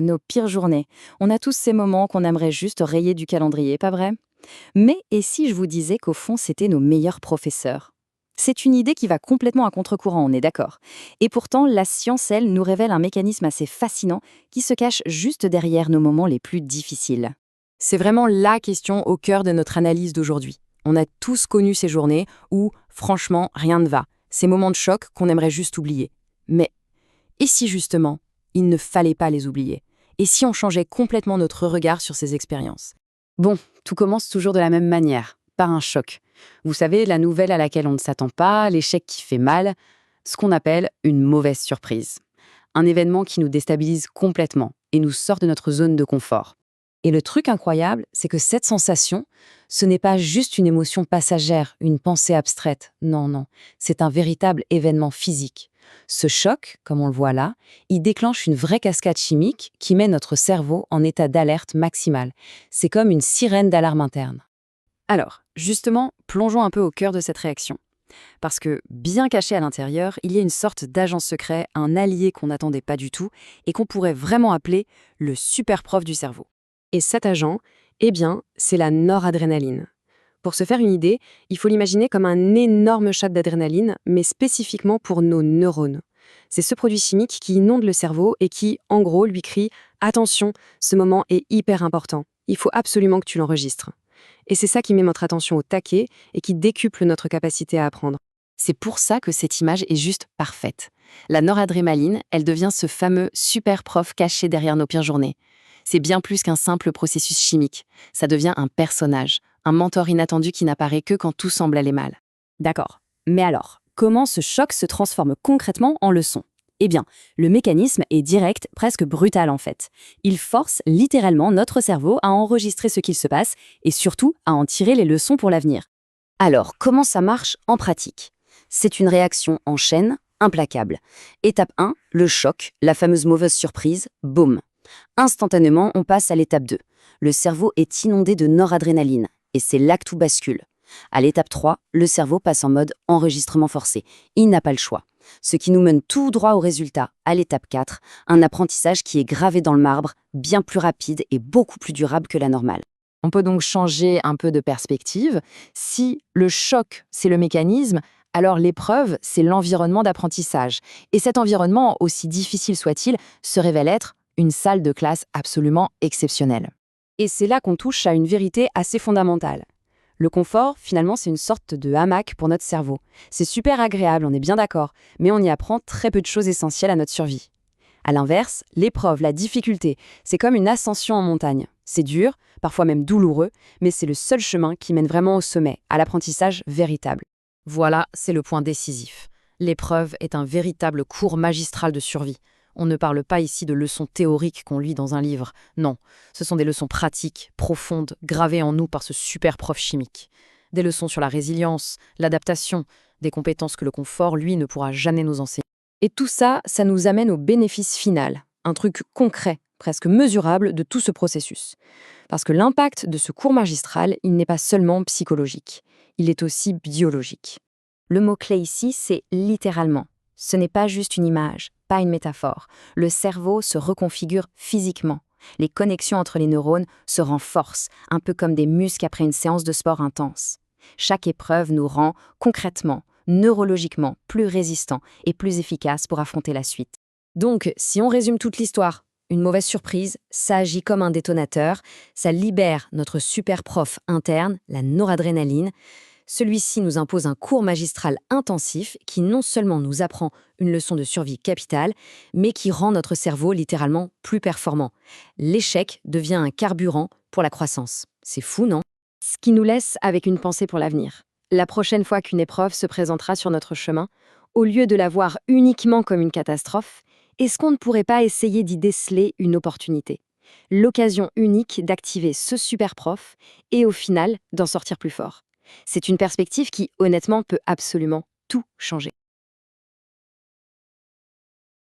nos pires journées. On a tous ces moments qu'on aimerait juste rayer du calendrier, pas vrai? Mais et si je vous disais qu'au fond, c'était nos meilleurs professeurs? C'est une idée qui va complètement à contre-courant, on est d'accord. Et pourtant, la science, elle, nous révèle un mécanisme assez fascinant qui se cache juste derrière nos moments les plus difficiles. C'est vraiment la question au cœur de notre analyse d'aujourd'hui. On a tous connu ces journées où, franchement, rien ne va. Ces moments de choc qu'on aimerait juste oublier. Mais, et si justement, il ne fallait pas les oublier? Et si on changeait complètement notre regard sur ces expériences? Bon, tout commence toujours de la même manière, par un choc. Vous savez, la nouvelle à laquelle on ne s'attend pas, l'échec qui fait mal, ce qu'on appelle une mauvaise surprise. Un événement qui nous déstabilise complètement et nous sort de notre zone de confort. Et le truc incroyable, c'est que cette sensation, ce n'est pas juste une émotion passagère, une pensée abstraite. Non, non, c'est un véritable événement physique. Ce choc, comme on le voit là, il déclenche une vraie cascade chimique qui met notre cerveau en état d'alerte maximale. C'est comme une sirène d'alarme interne. Alors, justement, plongeons un peu au cœur de cette réaction. Parce que, bien caché à l'intérieur, il y a une sorte d'agent secret, un allié qu'on n'attendait pas du tout et qu'on pourrait vraiment appeler le super prof du cerveau. Et cet agent, eh bien, c'est la noradrénaline. Pour se faire une idée, il faut l'imaginer comme un énorme shot d'adrénaline, mais spécifiquement pour nos neurones. C'est ce produit chimique qui inonde le cerveau et qui, en gros, lui crie « Attention, ce moment est hyper important. Il faut absolument que tu l'enregistres. » Et c'est ça qui met notre attention au taquet et qui décuple notre capacité à apprendre. C'est pour ça que cette image est juste parfaite. La noradrénaline, elle devient ce fameux super prof caché derrière nos pires journées. C'est bien plus qu'un simple processus chimique. Ça devient un personnage, un mentor inattendu qui n'apparaît que quand tout semble aller mal. D'accord. Mais alors, comment ce choc se transforme concrètement en leçon? Eh bien, le mécanisme est direct, presque brutal en fait. Il force littéralement notre cerveau à enregistrer ce qu'il se passe et surtout à en tirer les leçons pour l'avenir. Alors, comment ça marche en pratique? C'est une réaction en chaîne, implacable. Étape 1, le choc, la fameuse mauvaise surprise, boum. Instantanément, on passe à l'étape 2. Le cerveau est inondé de noradrénaline et c'est là que tout bascule. À l'étape 3, le cerveau passe en mode enregistrement forcé. Il n'a pas le choix. Ce qui nous mène tout droit au résultat, à l'étape 4, un apprentissage qui est gravé dans le marbre, bien plus rapide et beaucoup plus durable que la normale. On peut donc changer un peu de perspective. Si le choc, c'est le mécanisme, alors l'épreuve, c'est l'environnement d'apprentissage. Et cet environnement, aussi difficile soit-il, se révèle être une salle de classe absolument exceptionnelle. Et c'est là qu'on touche à une vérité assez fondamentale. Le confort, finalement, c'est une sorte de hamac pour notre cerveau. C'est super agréable, on est bien d'accord, mais on y apprend très peu de choses essentielles à notre survie. À l'inverse, l'épreuve, la difficulté, c'est comme une ascension en montagne. C'est dur, parfois même douloureux, mais c'est le seul chemin qui mène vraiment au sommet, à l'apprentissage véritable. Voilà, c'est le point décisif. L'épreuve est un véritable cours magistral de survie. On ne parle pas ici de leçons théoriques qu'on lit dans un livre. Non, ce sont des leçons pratiques, profondes, gravées en nous par ce super prof chimique. Des leçons sur la résilience, l'adaptation, des compétences que le confort, lui, ne pourra jamais nous enseigner. Et tout ça, ça nous amène au bénéfice final, un truc concret, presque mesurable de tout ce processus. Parce que l'impact de ce cours magistral, il n'est pas seulement psychologique, il est aussi biologique. Le mot-clé ici, c'est littéralement. Ce n'est pas juste une image, pas une métaphore. Le cerveau se reconfigure physiquement. Les connexions entre les neurones se renforcent, un peu comme des muscles après une séance de sport intense. Chaque épreuve nous rend, concrètement, neurologiquement, plus résistants et plus efficaces pour affronter la suite. Donc, si on résume toute l'histoire, une mauvaise surprise, ça agit comme un détonateur, ça libère notre super prof interne, la noradrénaline. Celui-ci nous impose un cours magistral intensif qui non seulement nous apprend une leçon de survie capitale, mais qui rend notre cerveau littéralement plus performant. L'échec devient un carburant pour la croissance. C'est fou, non? Ce qui nous laisse avec une pensée pour l'avenir. La prochaine fois qu'une épreuve se présentera sur notre chemin, au lieu de la voir uniquement comme une catastrophe, est-ce qu'on ne pourrait pas essayer d'y déceler une opportunité? L'occasion unique d'activer ce super prof et au final d'en sortir plus fort. C'est une perspective qui, honnêtement, peut absolument tout changer.